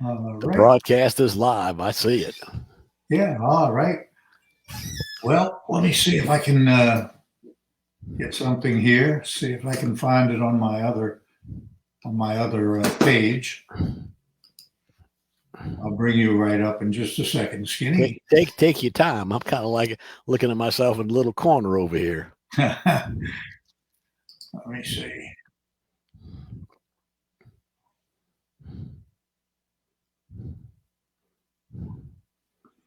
All The right. broadcast is live. I see it. Yeah. All right. Well, let me see if I can get something here. See if I can find it on my other page. I'll bring you right up in just a second, Skinny. Take your time. I'm kind of like looking at myself in a little corner over here. Let me see.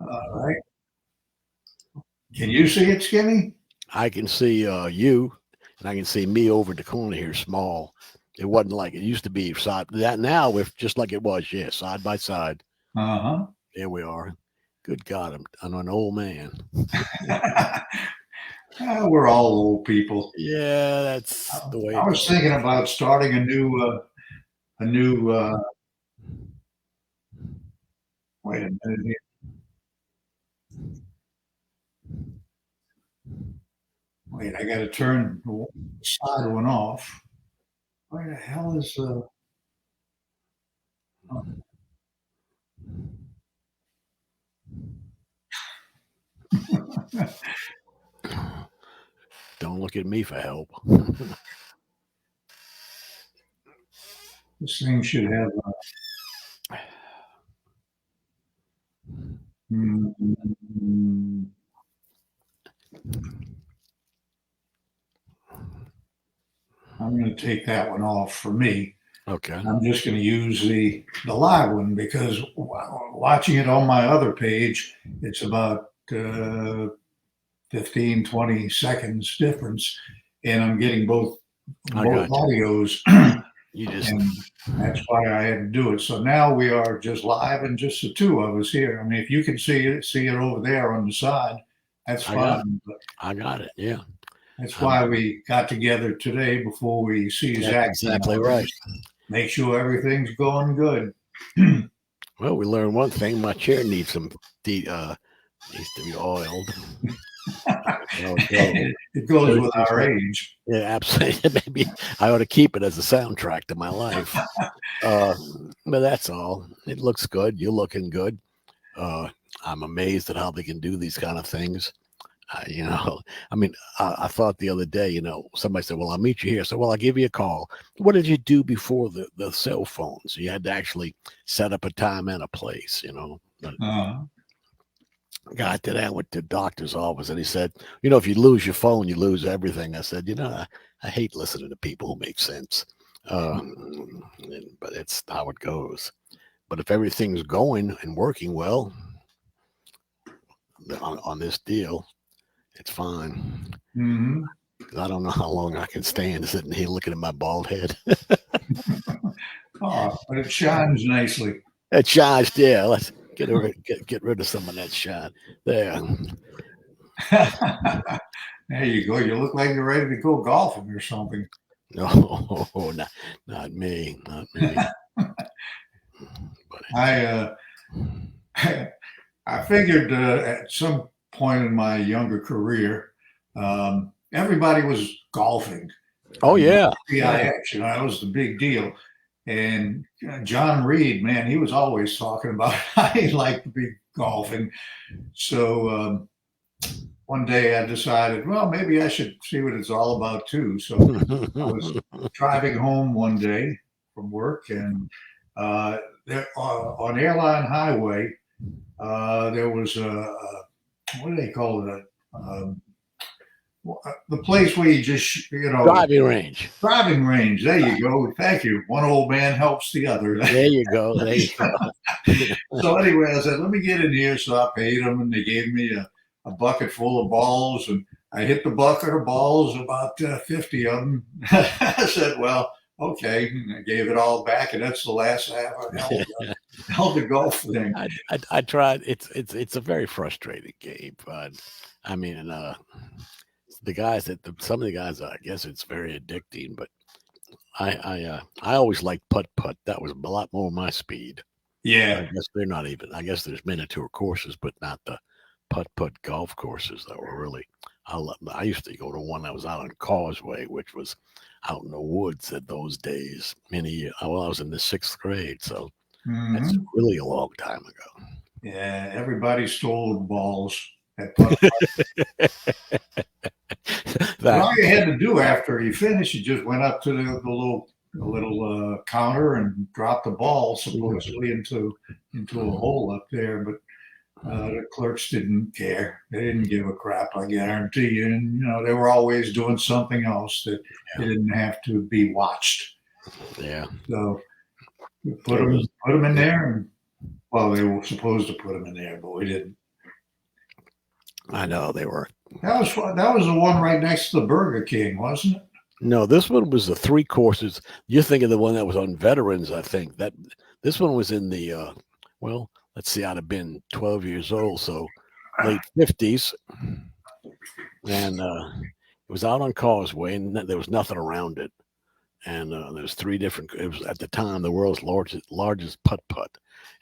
All right. Can you see it, Skinny? I can see you, and I can see me over the corner here, small. It wasn't like it used to be side that now with just like it was, yeah, side by side. Uh There we are. Good God, I'm an old man. huh. We're all old people. Yeah, that's the way I it was goes. thinking about starting a new. Wait a minute here. Wait, I got to turn the side one off. Where the hell is the? Don't look at me for help. This thing should have. Mm, I'm going to take that one off for me. Okay. I'm just going to use the live one because watching it on my other page, it's about 15, 20 seconds difference, and I'm getting both I got you. audios. You just And that's why I had to do it. So now we are just live and just the two of us here. I mean, if you can see it over there on the side, that's fine. But I got it. Yeah. that's why we got together today before we see That's Zach. exactly right. Make sure everything's going good. Well, we learned one thing. My chair needs some needs to be oiled. It goes with our age. Yeah, absolutely. Maybe I ought to keep it as a soundtrack to my life. But that's all. It looks good. You're looking good. I'm amazed at how they can do these kind of things. You know, I mean, I thought the other day, somebody said, "Well, I'll meet you here." So, well, I'll give you a call. What did you do before the cell phones? You had to actually set up a time and a place. But got to that, went to the doctor's office, and he said, if you lose your phone, you lose everything. I said, I hate listening to people who make sense, but it's how it goes. But if everything's going and working well on this deal, it's fine. Mm-hmm. I don't know how long I can stand sitting here looking at my bald head. But it shines nicely. It shines, yeah. Let's get rid of some of that shine. There. There you go. You look like you're ready to go golfing or something. No, not me. Not me. I I figured at some point in my younger career, everybody was golfing. Oh yeah, WTIX, that was the big deal. And John Reed, man, he was always talking about how he liked to be golfing. So one day I decided, well, maybe I should see what it's all about too. So I was driving home one day from work, and there, on Airline Highway, there was what do they call it? The place where you just, driving range. Driving range. There you go. Thank you. One old man helps the other. There you go. There you go. So anyway, I said, let me get in here. So I paid them, and they gave me a bucket full of balls, and I hit the bucket of balls, about 50 of them. I said, well, okay. And I gave it all back, and that's the last I ever held the golf thing. I tried. It's a very frustrating game, but I mean, the guys some of the guys, I guess it's very addicting, but I always liked putt. That was a lot more my speed. Yeah. I guess they're not even. I guess there's miniature courses, but not the putt golf courses that were really. I used to go to one that was out on Causeway, which was out in the woods at those days. Well, I was in the 6th grade, so That's Mhm. really a long time ago. Yeah, everybody stole balls at putt. But That all you had to do after you finished, you just went up to the little counter and dropped the ball supposedly into a hole up there. But the clerks didn't care. They didn't give a crap, I guarantee you. And they were always doing something else that they didn't have to be watched. yeah, So we put it was. them in Yeah, there, and well, they were supposed to put them in there, but we didn't. I know they were. That was the one right next to the Burger King, wasn't it? No, this one was the three courses. You're thinking the one that was on Veterans, I think. That this one was in the well, let's see, I'd have been 12 years old, so late 50s, and it was out on Causeway, and there was nothing around it. And there was three different. It was at the time the world's largest putt putt,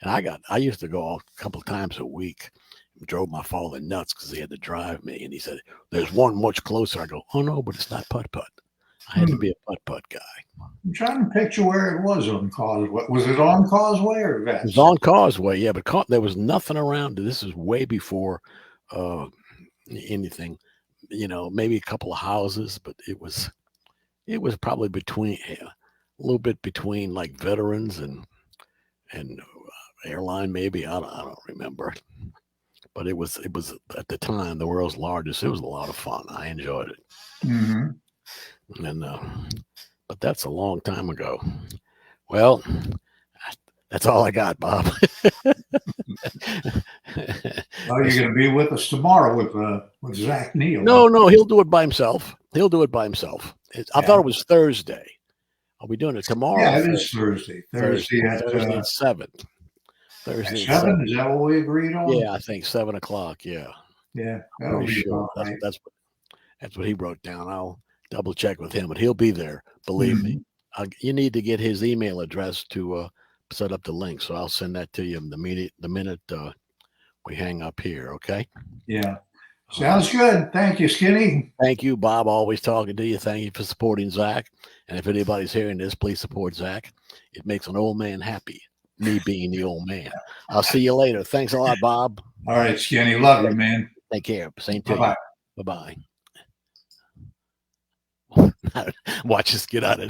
and I used to go a couple times a week. Drove my father nuts because he had to drive me, and he said, "There's one much closer." I go, "Oh no, but it's not putt putt." I had to be a putt putt guy. I'm trying to picture where it was on Causeway. Was it on Causeway or It was Vets? on Causeway, yeah, but there was nothing around it. This is way before uh, anything. Maybe a couple of houses, but it was probably between a little bit between like Veterans and airline, maybe I don't remember, but it was at the time the world's largest. It was a lot of fun. I enjoyed it, Mm-hmm. and but that's a long time ago. Well, that's all I got, Bob. Well, you're going to be with us tomorrow with Zach Neal. No, he'll do it by himself. He'll do it by himself. I thought Yeah. it was Thursday. Are we doing it tomorrow? Yeah, it is Thursday. Thursday Thursday at 7. Thursday at at 7. 7. Is that what we agreed on? Yeah, I think 7 o'clock. Yeah, Yeah, I'm that'll pretty be sure. all right. That's what he wrote down. I'll double check with him, but he'll be there. Believe me. You need to get his email address to set up the link, so I'll send that to you the minute we hang up here. Okay. Yeah. Sounds good. Thank you, Skinny. Thank you, Bob. Always talking to you. Thank you for supporting Zach. And if anybody's hearing this, please support Zach. It makes an old man happy. Me being the old man. I'll see you later. Thanks a lot, Bob. All right, Skinny. Love you, man. Take care. Same to Bye-bye. you. Bye-bye. Watch us get out of this.